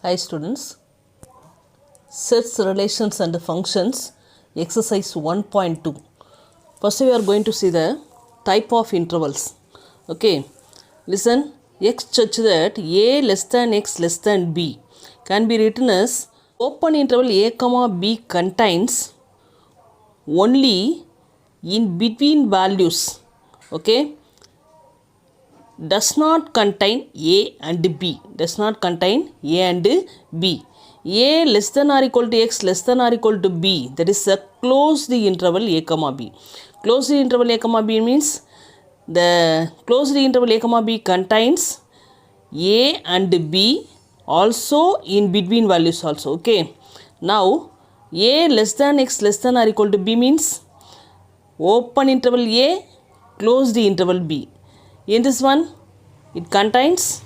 Hi students, sets, relations and functions, exercise 1.2. First we are going to see the type of intervals. Okay, listen, x such that a less than x less than b can be written as open interval a comma b contains only in between values. Okay, does not contain a and b, does not contain a and b. A less than or equal to x less than or equal to b, that is a closed interval a comma b. Closed interval a comma b means the closed interval a comma b contains a and b also in between values also. Okay, now a less than x less than or equal to b means open interval a, closed interval b. In this one, it contains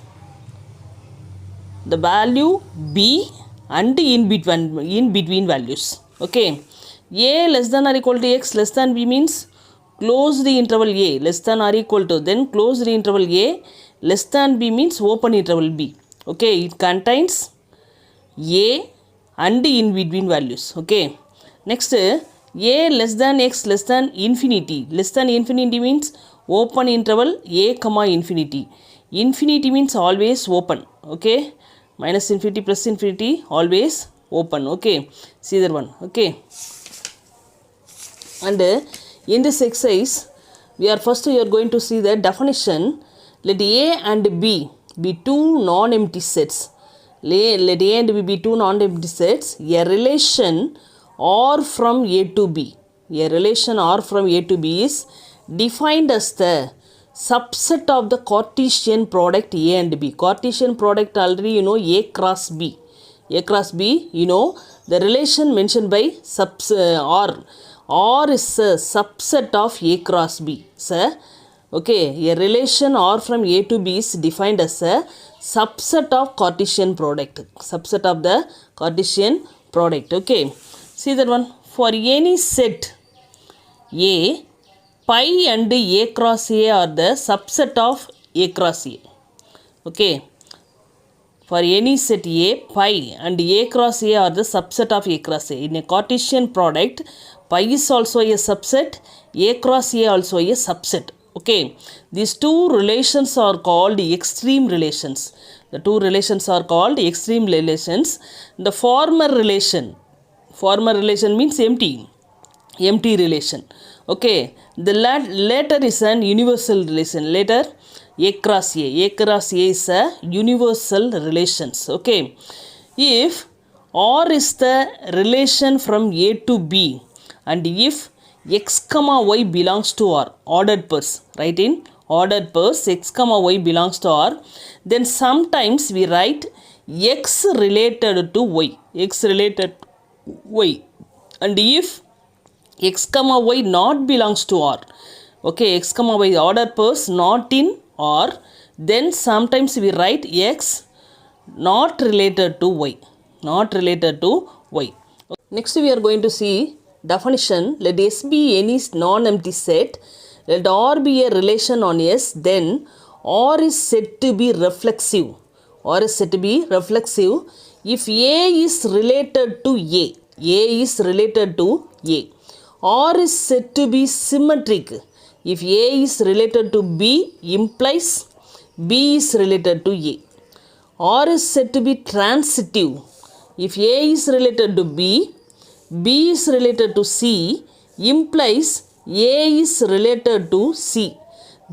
the value b and in between values. Okay, a less than or equal to x less than b means close the interval a less than or equal to, then close the interval a less than b means open interval b. Okay, it contains a and in between values. Okay, next, a less than x less than infinity. Less than infinity means open interval a comma infinity. Infinity means always open. Okay, minus infinity plus infinity always open. Okay, see that one. Okay, and in this exercise we are going to see the definition. Let a and b be two non-empty sets. Let a and b be two non-empty sets. A relation or from a to b. A relation or from a to b is defined as the subset of the Cartesian product a and b. Cartesian product already you know, a cross b. A cross b, you know, the relation mentioned by or is a subset of a cross b. So, okay, a relation or from a to b is defined as a subset of Cartesian product. Subset of the Cartesian product. Okay, see that one. For any set a, pi and a cross a are the subset of a cross a. Okay, for any set a, pi and a cross a are the subset of a cross a. In a Cartesian product, pi is also a subset, a cross a also a subset. Okay, these two relations are called extreme relations. The two relations are called extreme relations. The former relation means empty relation. Okay, the later is an universal relation. Later, a cross a is a universal relations. Okay, if r is the relation from a to b and if x comma y belongs to r, ordered pairs, right? In ordered pairs x comma y belongs to r, then sometimes we write x related to y, x related to y. And if x comma y not belongs to r, okay, x comma y order pairs not in r, then sometimes we write x not related to y, not related to y. Next we are going to see definition. Let S be any non-empty set. Let R be a relation on S, then R is said to be reflexive. R is said to be reflexive if A is related to A. A is related to A. R is said to be symmetric if A is related to B implies B is related to A. R is said to be transitive if A is related to B, B is related to C implies A is related to C.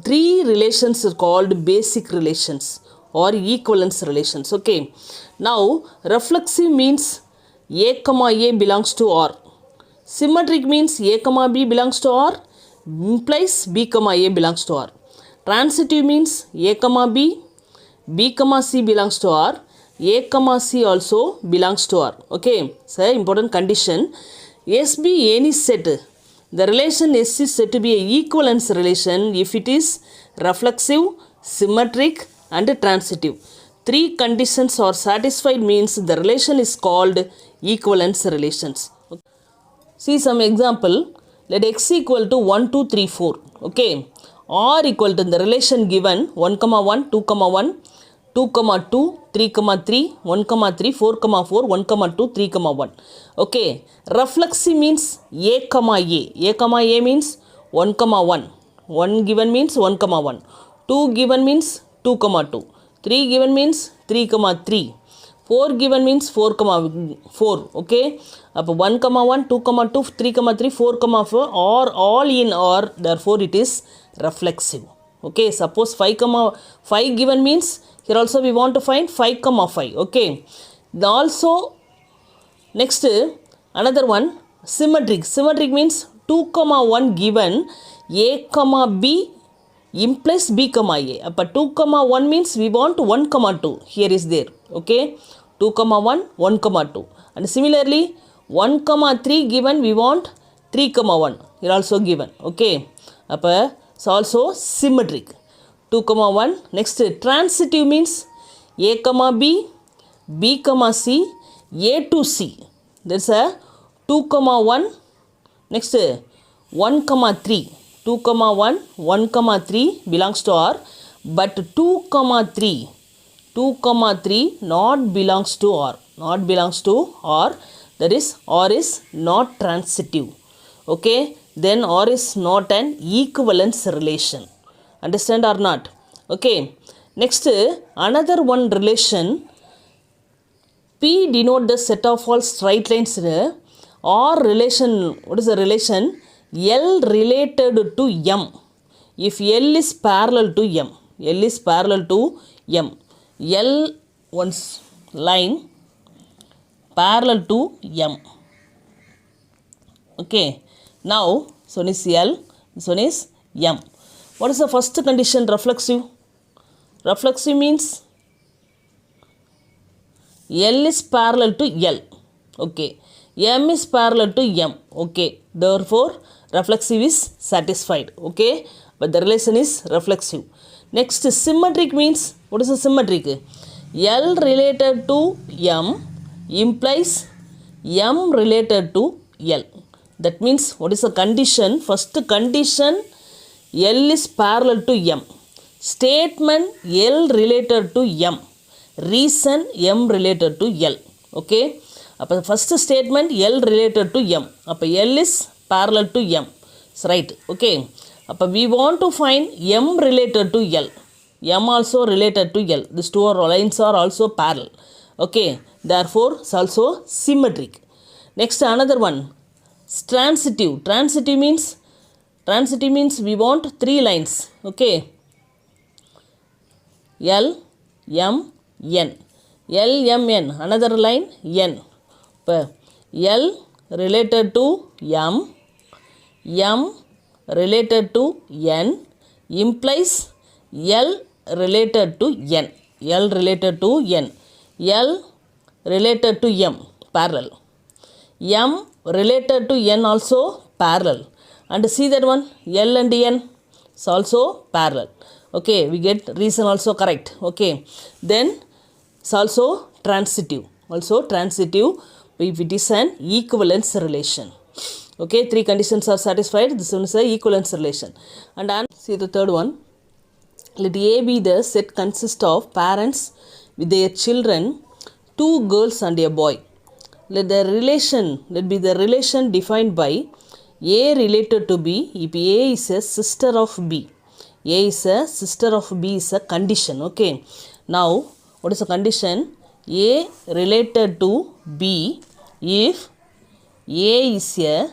Three relations are called basic relations or equivalence relations. Okay, now reflexive means A comma A belongs to R. Symmetric means a comma b belongs to R implies b comma a belongs to R. Transitive means a comma b, b comma c belongs to R, a comma c also belongs to R. Okay, so important condition. S be any set. The relation S is said to be a equivalence relation if it is reflexive, symmetric and transitive. Three conditions are satisfied means the relation is called equivalence relations. See some example. Let x equal to 1, 2, 3, 4. Okay, r equal to the relation given 1, 1, 2, 1, 2, 2, 3, 3, 1, 3, 4, 4, 1, 2, 3, 1. Okay. Reflexive means A, A. A means 1, 1. 1 given means 1, 1. 2 given means 2, 2. 3 given means 3, 3. 4 given means 4, 4. Okay. Up 1, 1, 2, 2, 3, 3, 4, 4 or all in or, therefore it is reflexive. Okay. Suppose 5, 5 given means here also we want to find 5, 5. Okay. Also next another one symmetric. Symmetric means 2, 1 given A, B implies B, A. But 2, 1 means we want 1, 2. Here is there. Okay. 2, 1, 1, 2. And similarly 1, 3 given we want 3, 1. Here also given. Okay. So also symmetric. 2, 1. Next transitive means A, B, B, C, A to C. There's a 2, 1. Next 1, 3. 2, 1, 1, 3 belongs to R. But 2, 3. 2, 3 not belongs to R. Not belongs to R. That is R is not transitive. Okay. Then R is not an equivalence relation. Understand or not? Okay. Next another one relation. P denote the set of all straight lines. Or relation. What is the relation? L related to M. If L is parallel to M. L is parallel to M. L one's line parallel to M. Okay. Now, this one is L, this one is M. What is the first condition? Reflexive. Reflexive means L is parallel to L. Okay. M is parallel to M. Okay. Therefore, reflexive is satisfied. Okay. But the relation is reflexive. Next, symmetric means, what is a symmetric? L related to M implies M related to L. That means, what is the condition? First condition, L is parallel to M. Statement, L related to M. Reason, M related to L. Okay. The first statement, L related to M. L is parallel to M. That's right. Okay. We want to find M related to L. M also related to L. These two lines are also parallel. Okay. Therefore, it's also symmetric. Next, another one. Transitive. Transitive means we want three lines. Okay. L, M, N. L, M, N. Another line, N. L related to M. M related to N implies L related to N. L related to N. L related to M. Parallel. M related to N also parallel. And see that one, L and N is also parallel. Okay, we get reason also correct. Okay, then it's also transitive. Also transitive if it is an equivalence relation. Okay, three conditions are satisfied. This one is a equivalence relation. And see the third one. Let A be the set consist of parents with their children, two girls and a boy. Let be the relation defined by A related to B if A is a sister of B. A is a sister of B is a condition. Okay. Now, what is the condition? A related to B if A is a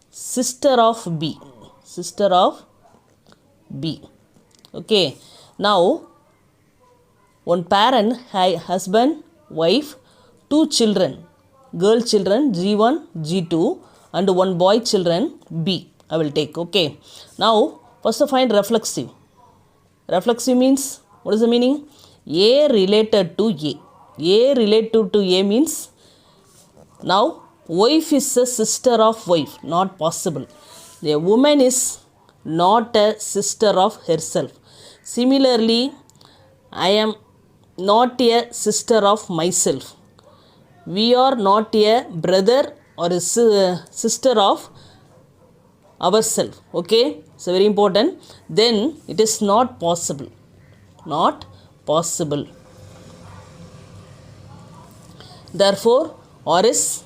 sister of B. Sister of B. Okay. Now, one parent, husband, wife, two children. Girl children G1, G2 and one boy children B. I will take. Okay. Now, first find reflexive. Reflexive means, what is the meaning? A related to A. A related to A means, now wife is a sister of wife. Not possible. The woman is not a sister of herself. Similarly, I am not a sister of myself. We are not a brother or a sister of ourselves. Okay. So, very important. Then it is not possible. Not possible. Therefore, R is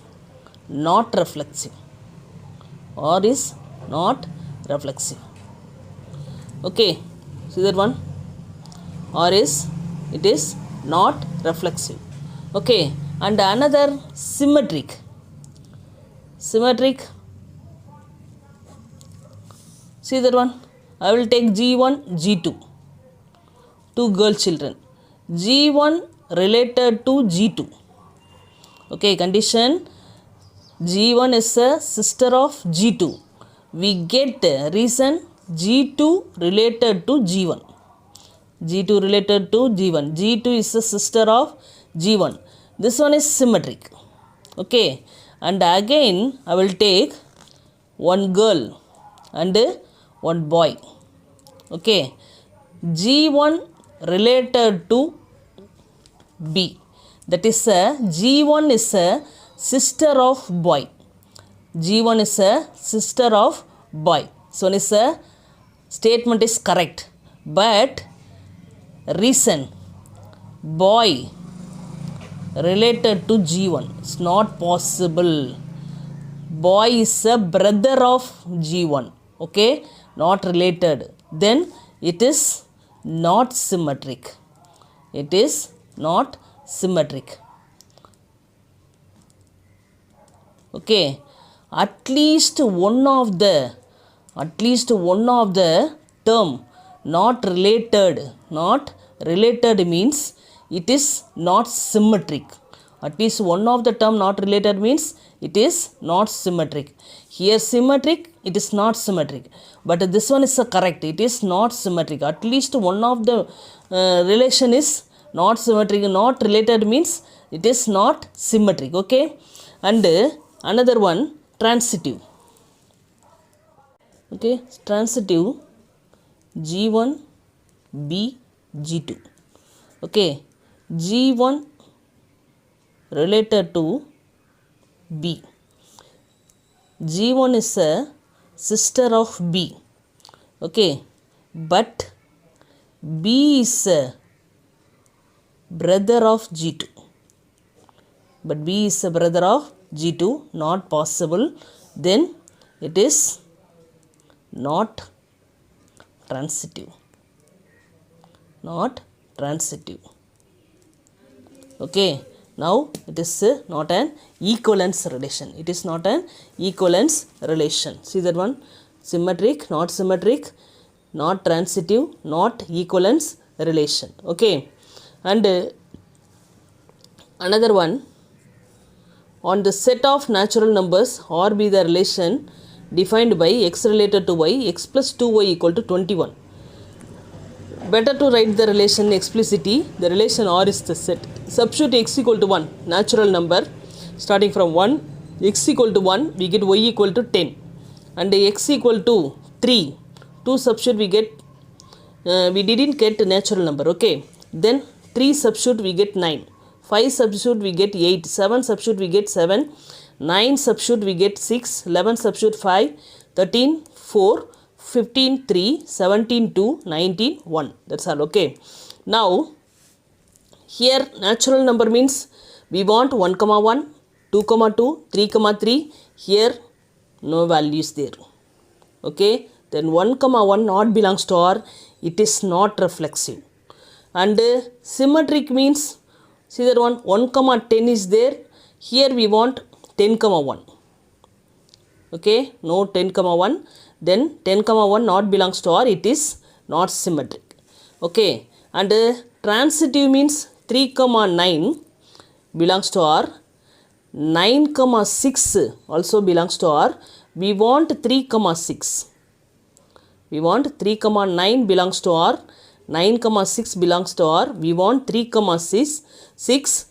not reflexive. R is not reflexive. Okay, see that one? R is, it is not reflexive. Okay, and another symmetric. Symmetric, see that one? I will take G1, G2, two girl children. G1 related to G2. Okay, condition G1 is a sister of G2. We get reason G2 related to G1. G2 related to G1. G2 is a sister of G1. This one is symmetric. Okay, and again I will take one girl and one boy. Okay, G1 related to B. That is G1 is a sister of boy. G1 is a sister of boy. So this statement is correct. But reason boy related to G1 is not possible. Boy is a brother of G1. Okay, not related. Then it is not symmetric. It is not symmetric. Okay, at least one of the term not related means it is not symmetric. At least one of the term not related means it is not symmetric. Here symmetric, it is not symmetric. But this one is correct. It is not symmetric. At least one of the relation is not symmetric. Not related means it is not symmetric. Okay, and another one transitive. Okay, transitive G1 B G2. Okay, G1 related to B. G1 is a sister of B. Okay, but B is a brother of G2. But B is a brother of G2, not possible. Then it is not transitive. Not transitive. Okay, now it is not an equivalence relation. It is not an equivalence relation. See that one? Symmetric, not symmetric, not transitive, not equivalence relation. Okay, and another one, on the set of natural numbers or be the relation defined by x related to y, x plus 2y equal to 21. Better to write the relation explicitly. The relation R is the set. Substitute x equal to 1, natural number. Starting from 1, x equal to 1, we get y equal to 10. And x equal to 3. 2 substitute we get, we didn't get natural number. Okay. Then 3 substitute we get 9. 5 substitute we get 8. 7 substitute we get 7. 9 substitute we get 6. 11 substitute 5. 13, 4. 15, 3, 17, 2, 19, 1. That's all. Okay. Now, here natural number means we want 1, 1, 2, 2, 3, 3. Here no value is there. Okay. Then 1, 1 not belongs to R. It is not reflexive. And symmetric means, see that one, 1, 10 is there. Here we want 10, 1. Okay. No 10, 1. Then 10, 1 not belongs to R. It is not symmetric. Okay. And transitive means 3, 9 belongs to R. 9, 6 also belongs to R. We want 3, 6. We want 3, 9 belongs to R. 9, 6 belongs to R. We want 3, 6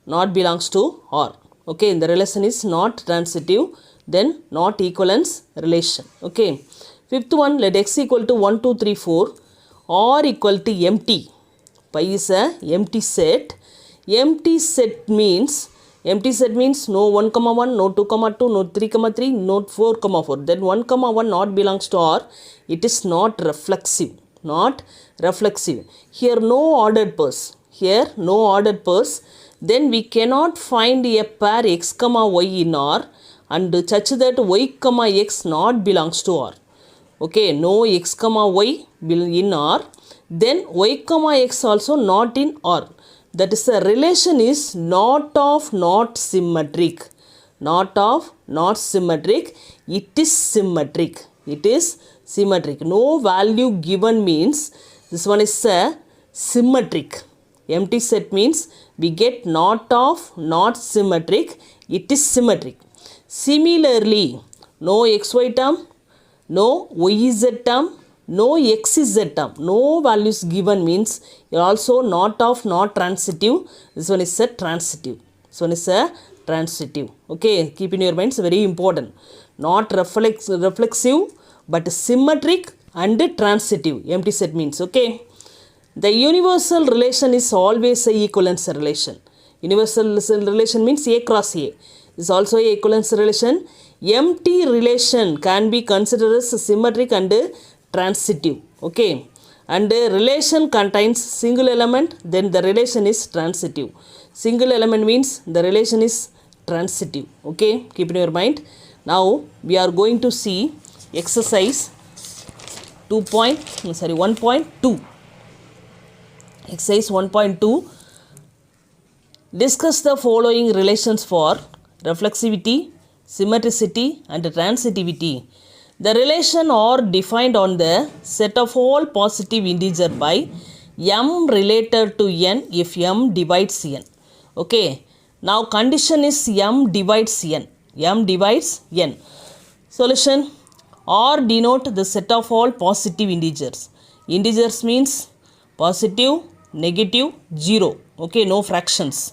not belongs to R. Okay. The relation is not transitive. Then not equivalence relation. Okay. Fifth one, let x equal to 1, 2, 3, 4. R equal to empty. Pi is a empty set. Empty set means no 1, 1, no 2, 2, no 3, 3, no 4, 4. Then 1, 1 not belongs to R. It is not reflexive. Not reflexive. Here no ordered pairs. Here no ordered pairs. then we cannot find a pair x comma y in R and such that y comma x not belongs to R. Okay, no x comma y in R, then y comma x also not in R. That is, the relation is not of not symmetric. Not of not symmetric, it is symmetric. It is symmetric. No value given means this one is a symmetric. Empty set means we get not of not symmetric, it is symmetric. Similarly, no xy term, no yz term, no xz term, no values given means also not of not transitive. This one is a transitive. This one is a transitive. Okay, keep in your mind, it's very important. Not reflexive but symmetric and transitive. Empty set means. Okay. The universal relation is always a equivalence relation. Universal relation means A cross A is also a equivalence relation. Empty relation can be considered as symmetric and transitive. Okay. And relation contains single element, then the relation is transitive. Single element means the relation is transitive. Okay. Keep in your mind. Now we are going to see exercise 1.2. Exercise 1.2. Discuss the following relations for reflexivity, symmetricity and transitivity. The relation are defined on the set of all positive integer by m related to n if m divides n. Okay. Now condition is m divides n. M divides n. Solution. R denote the set of all positive integers. Integers means positive, negative, 0. Okay, no fractions.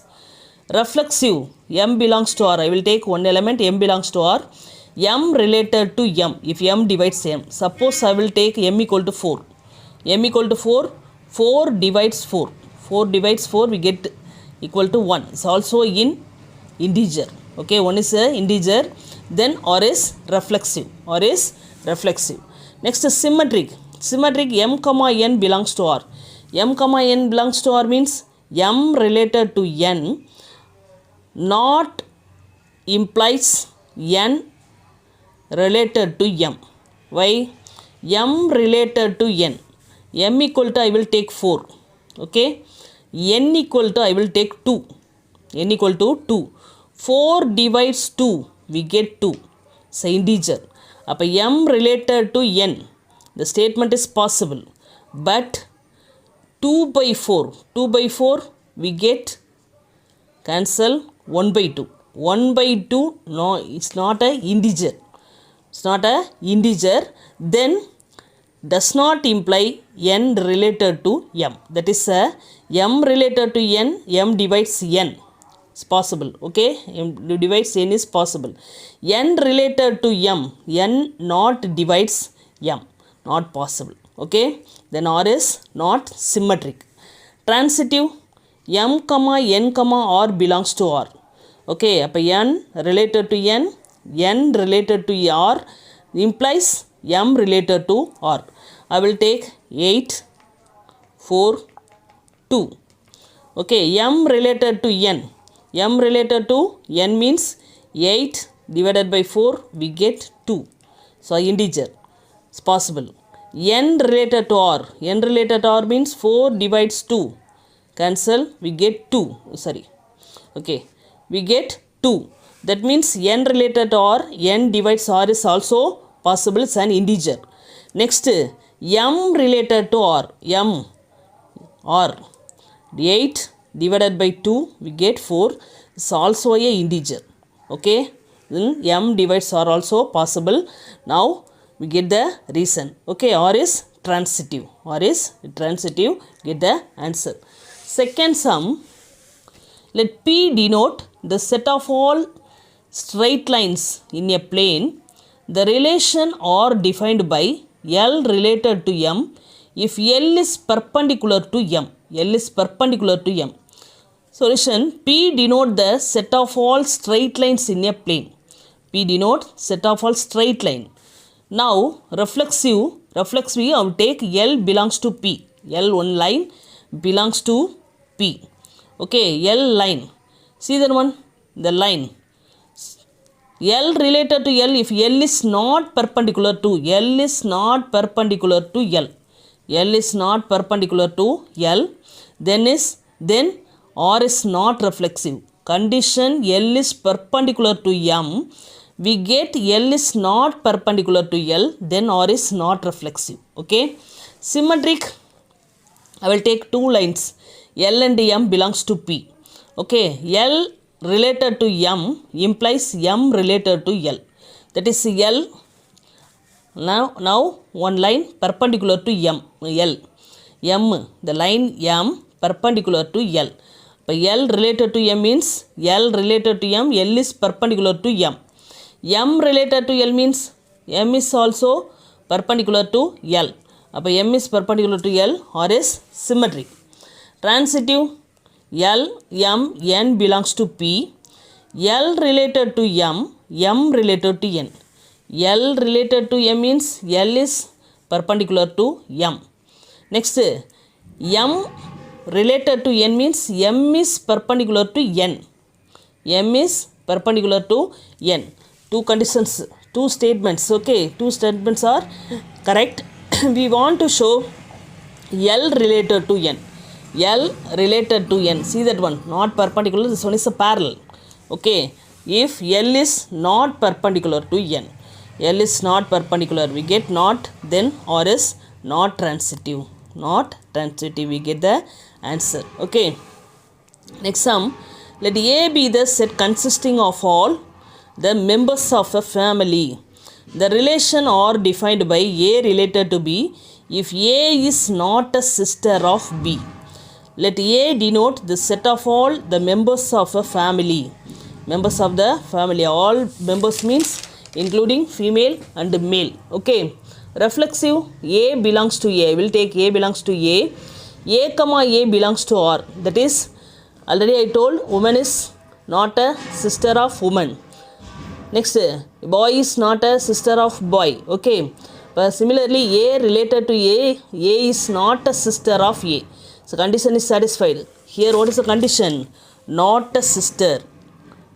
Reflexive, m belongs to R. I will take one element, m belongs to R. M related to m, if m divides m. Suppose I will take m equal to 4. M equal to 4, 4 divides 4. 4 divides 4, we get equal to 1. It's also in integer. Okay, one is a integer. Then R is reflexive. R is reflexive. Next is symmetric. Symmetric, m comma n belongs to R. M comma n belongs to R means m related to n not implies n related to m. Why? M related to n. M equal to I will take 4. Okay. N equal to I will take 2. N equal to 2. 4 divides 2. We get 2. It's an integer. Appa m related to n. The statement is possible. But 2 by 4. 2 by 4 we get cancel 1 by 2. 1 by 2 no, it's not a integer. It's not a integer. Then does not imply n related to m. That is m related to n, m divides n. It's possible. Okay, m divides n is possible. N related to m, n not divides m. Not possible. Okay, then R is not symmetric. Transitive, m comma n comma R belongs to R. Okay, appa n related to n, n related to R implies m related to R. I will take 8, 4, 2. Okay, m related to n. M related to n means 8 divided by 4 we get 2. So integer. It's possible. N related to R. N related to R means 4 divides 2. Cancel. We get 2. Sorry. Okay. We get 2. That means n related to R. N divides R is also possible. It's an integer. Next. M related to R. M. R. 8 divided by 2 we get 4. It's also a integer. Okay. Then m divides R also possible. Now we get the reason. Okay, R is transitive. R is transitive. Get the answer. Second sum. Let P denote the set of all straight lines in a plane. The relation R defined by L related to M if L is perpendicular to M. L is perpendicular to M. Solution. P denote the set of all straight lines in a plane. P denote set of all straight line. Now reflexive I will take L belongs to P. L one line belongs to P. Okay, L line. See that one? The line. L related to L if L is not perpendicular to L is not perpendicular to L. L is not perpendicular to L, then R is not reflexive. Condition L is perpendicular to M. We get L is not perpendicular to L, then R is not reflexive. Okay. Symmetric. I will take two lines. L and M belongs to P. Okay. L related to M implies M related to L. That is L. Now one line perpendicular to M. L. M. The line M perpendicular to L. But L related to M means L related to M. L is perpendicular to M. M related to L means M is also perpendicular to L. But M is perpendicular to L or is symmetric. Transitive. L, M, N belongs to P. L related to M, M related to N. L related to M means L is perpendicular to M. Next, M related to N means M is perpendicular to N. M is perpendicular to N. Two conditions, two statements. Okay, two statements are correct. We want to show L related to N. L related to N. See that one, not perpendicular. This one is a parallel. Okay. If L is not perpendicular to N, L is not perpendicular, we get not, then R is not transitive. Not transitive. We get the answer. Okay. Next sum. Let A be the set consisting of all the members of a family. The relation R defined by A related to B if A is not a sister of B. Let A denote the set of all the members of a family. Members of the family. All members means including female and male. Okay. Reflexive. A belongs to A. We'll take A belongs to A. A comma A belongs to R. That is, already I told, woman is not a sister of woman. Next, boy is not a sister of boy. Okay. But similarly, A related to A is not a sister of A. So, condition is satisfied. Here, what is the condition? Not a sister.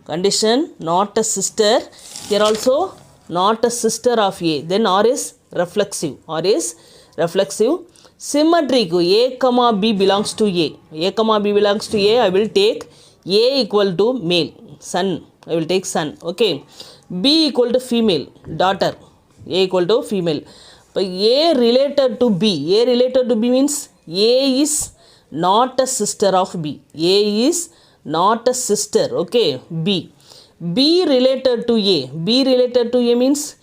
Condition, not a sister. Here also, not a sister of A. Then R is reflexive. R is reflexive. Symmetric. A comma B belongs to A. A comma B belongs to A. I will take A equal to male. Son. I will take son. Okay. B equal to female. Daughter. A equal to female. But A related to B. A related to B means A is not a sister of B. A is not a sister. Okay. B. B related to A. B related to A means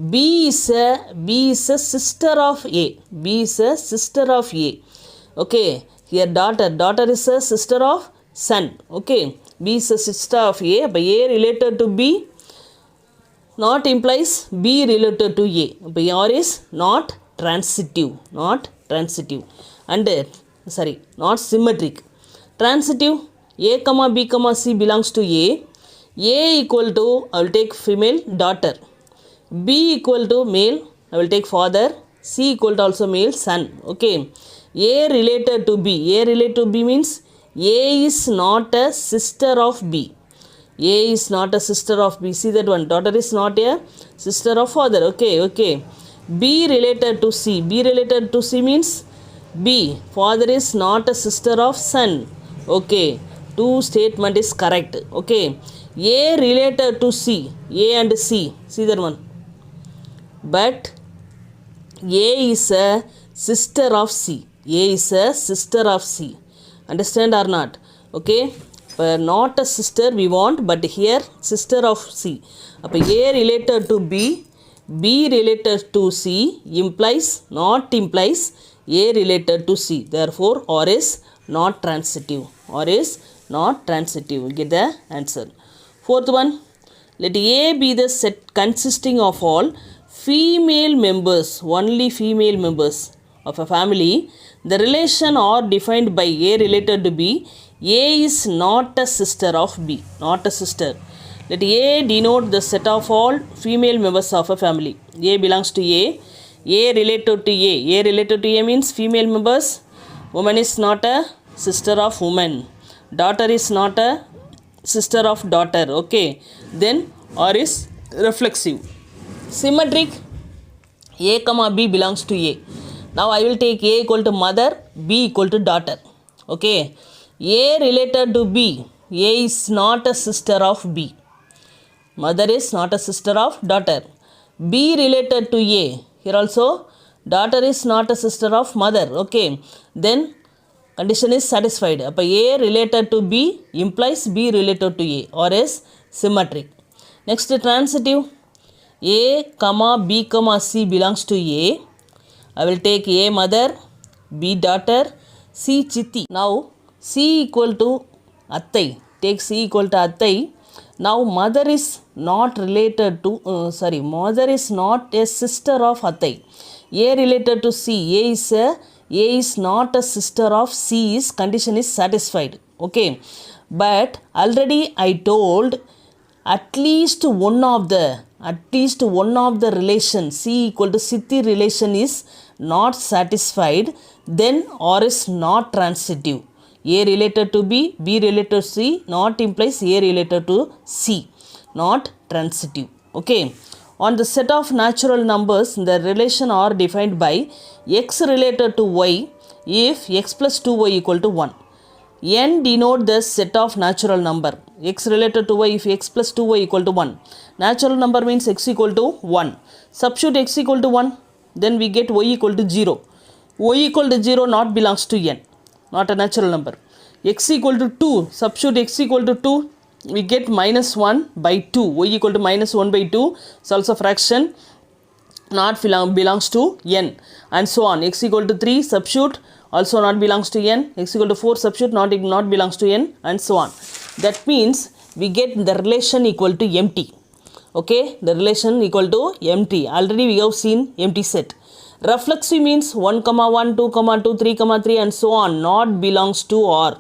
B is a sister of A. B is a sister of A. Okay. Here daughter. Daughter is a sister of son. Okay. B is a sister of A. But A related to B not implies B related to A. But R is not transitive. Not transitive. And not symmetric. Transitive. A comma B comma C belongs to A. A equal to, I will take female, daughter. B equal to male, I will take father. C equal to also male, son. Okay. A related to B. A related to B means A is not a sister of B. A is not a sister of B. See that one. Daughter is not a sister of father. Okay. Okay. B related to C. B related to C means B. Father is not a sister of son. Okay. Two statement is correct. Okay. A related to C. A and C. See that one. But A is a sister of C. A is a sister of C. Understand or not? Okay. Not a sister we want, but here sister of C. A related to B. B related to C implies, not implies A related to C. Therefore, R is not transitive. R is not transitive. Get the answer. Fourth one. Let A be the set consisting of all female members, only female members of a family. The relation R defined by A related to B. A is not a sister of B. Not a sister. Let A denote the set of all female members of a family. A belongs to A. A related to A. A related to A means female members. Woman is not a sister of woman. Daughter is not a sister of daughter. Okay, then or is reflexive. Symmetric, a comma b belongs to a. Now I will take a equal to mother, b equal to daughter. Okay, a related to b, a is not a sister of b, mother is not a sister of daughter. B related to a, here also daughter is not a sister of mother. Okay, then condition is satisfied. அப்போ a related to b implies b related to a or is symmetric. Next, transitive, a comma b comma c belongs to a. I will take a mother, b daughter, c chitti. Now c equal to attai, take c equal to attai. Now mother is not related to mother is not a sister of attai. A related to c, a is not a sister of c, is condition is satisfied. Okay, but already I told at least one of the relation c equal to sitti relation is not satisfied, then or is not transitive. A related to b, b related to c, not implies a related to c, not transitive. Okay, on the set of natural numbers, the relation are defined by x related to y if x plus 2y equal to 1. N denote the set of natural number. X related to y if x plus 2y equal to 1. Natural number means x equal to 1. Substitute x equal to 1, then we get y equal to 0. Y equal to 0 not belongs to n, not a natural number. X equal to 2, substitute x equal to 2, we get minus 1 by 2. Y equal to minus 1 by 2 is also fraction, not belongs to n, and so on. X equal to 3, substitute, also not belongs to n. X equal to 4, substitute, not belongs to n, and so on. That means we get the relation equal to empty. Okay, the relation equal to empty. Already we have seen empty set. Reflexive means 1, 1, 2, 2, 3, 3, and so on, not belongs to or.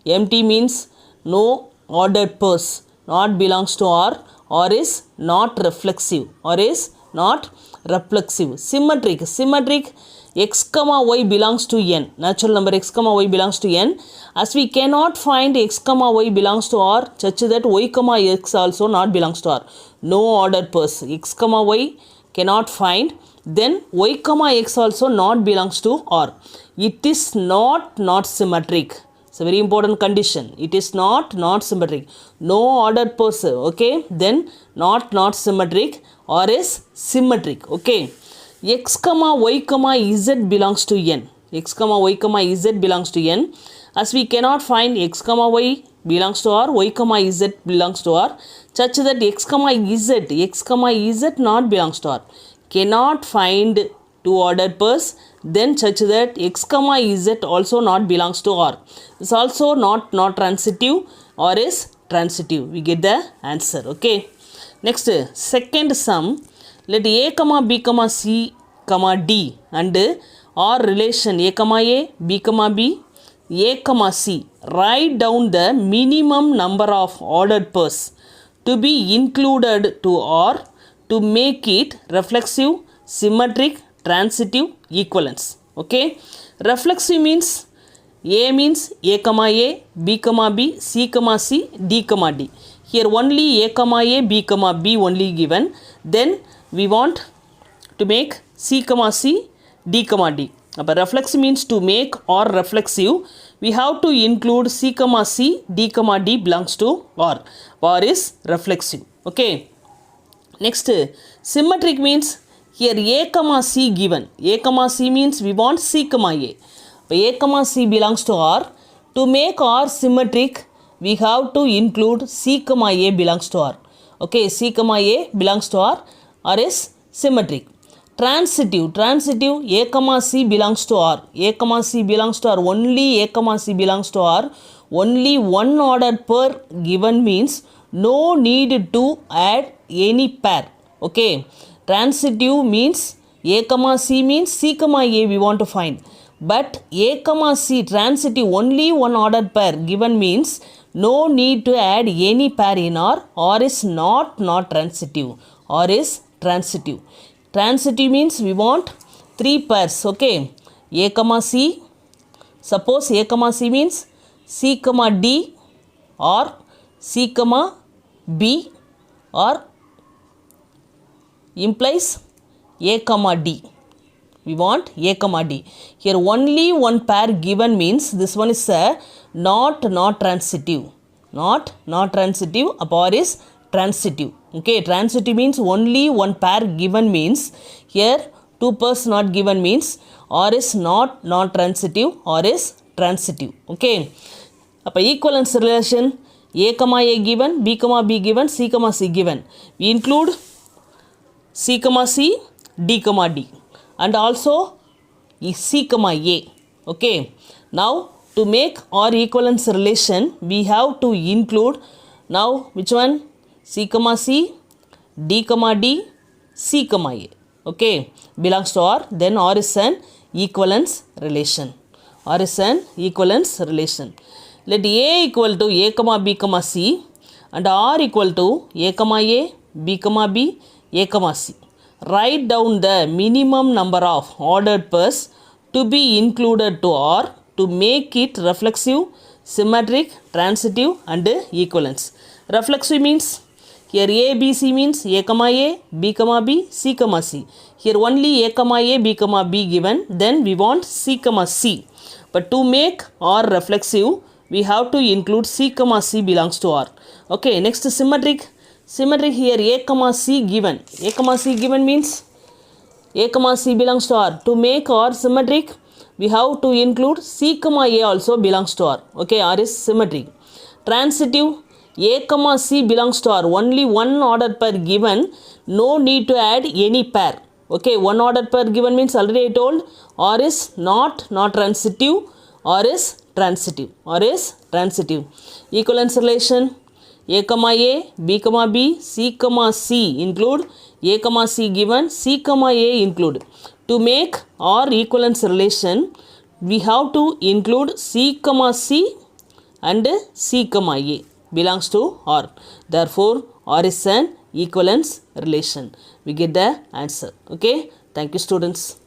Empty means no ordered pairs, not belongs to or is not reflexive, or is not reflexive. Symmetric, x comma y belongs to n, natural number x comma y belongs to n. As we cannot find x comma y belongs to r, such that y comma x also not belongs to r. No ordered pairs, x comma y cannot find, then y comma x also not belongs to r. It is not symmetric. It's a very important condition. It is not symmetric. No ordered pairs. Okay, then not symmetric or is symmetric. Okay, x comma y comma z belongs to n. X comma y comma z belongs to n. As we cannot find x comma y belongs to r, y comma z belongs to r, such that x comma z not belongs to r. Cannot find two ordered pairs, then such that x comma z also not belongs to r. It's also not transitive or is transitive. We get the answer. Okay, next, second sum. Let a comma b comma c comma d and r relation a comma a, b comma b, a comma c. Write down the minimum number of ordered pairs to be included to r to make it reflexive, symmetric, transitive, equivalence. Okay, reflexive means a comma a, b comma b, c comma c, d comma d. Here only a comma a, b comma b only given. Then we want to make c comma c, d comma d. But reflexive means to make or reflexive, we have to include c comma c, d comma d belongs to or is reflexive. Okay, next, symmetric means here a comma c given. A comma c means we want c comma a. A comma c belongs to r. To make r symmetric, we have to include c comma a belongs to r. Okay, c comma a belongs to r is symmetric. Transitive, a comma c belongs to r. A comma c belongs to r. Only a comma c belongs to r. Only one ordered pair given means no need to add any pair. Okay, transitive means a comma c means c comma a we want to find, but a comma c transitive only one ordered pair given means no need to add any pair in or is not transitive or is transitive. Transitive means we want three pairs. Okay, a comma c, suppose a comma c means c comma d or C comma B or implies A comma D. We want A comma D. Here only one pair given means this one is a not transitive. Not transitive, or is transitive. Okay, transitive means only one pair given means here two pairs not given means or is not transitive or is transitive. Okay. அப்போ equivalence relation A comma A given, B comma B given, C comma C given. We include C comma C, D comma D and also C comma A. Okay. Now to make our equivalence relation we have to include now which one? C comma C, D comma D, C comma A. Okay, belongs to R, then R is an equivalence relation. R is an equivalence relation. Let A equal to A comma B comma C and R equal to A comma A, B comma B, A comma C. Write down the minimum number of ordered pairs to be included to R to make it reflexive, symmetric, transitive and equivalence. Reflexive means here A, B, C means A comma A, B comma B, C comma C. Here only A comma A, B comma B given, then we want C comma C. But to make R reflexive, we have to include C comma C belongs to R. Okay, next symmetric. Symmetric here A comma C given. A comma C given means A comma C belongs to R. To make R symmetric, we have to include C comma A also belongs to R. Okay, R is symmetric. Transitive, A comma C belongs to R. Only one ordered pair given, no need to add any pair. Okay, one ordered pair given means already I told R is not transitive, R is transitive, R is transitive. Equivalence relation A comma A, B comma B, C comma C include A comma C given, C comma A include. To make R equivalence relation, we have to include C comma C and C comma A belongs to R. Therefore, R is an equivalence relation. We get the answer. Okay. Thank you, students.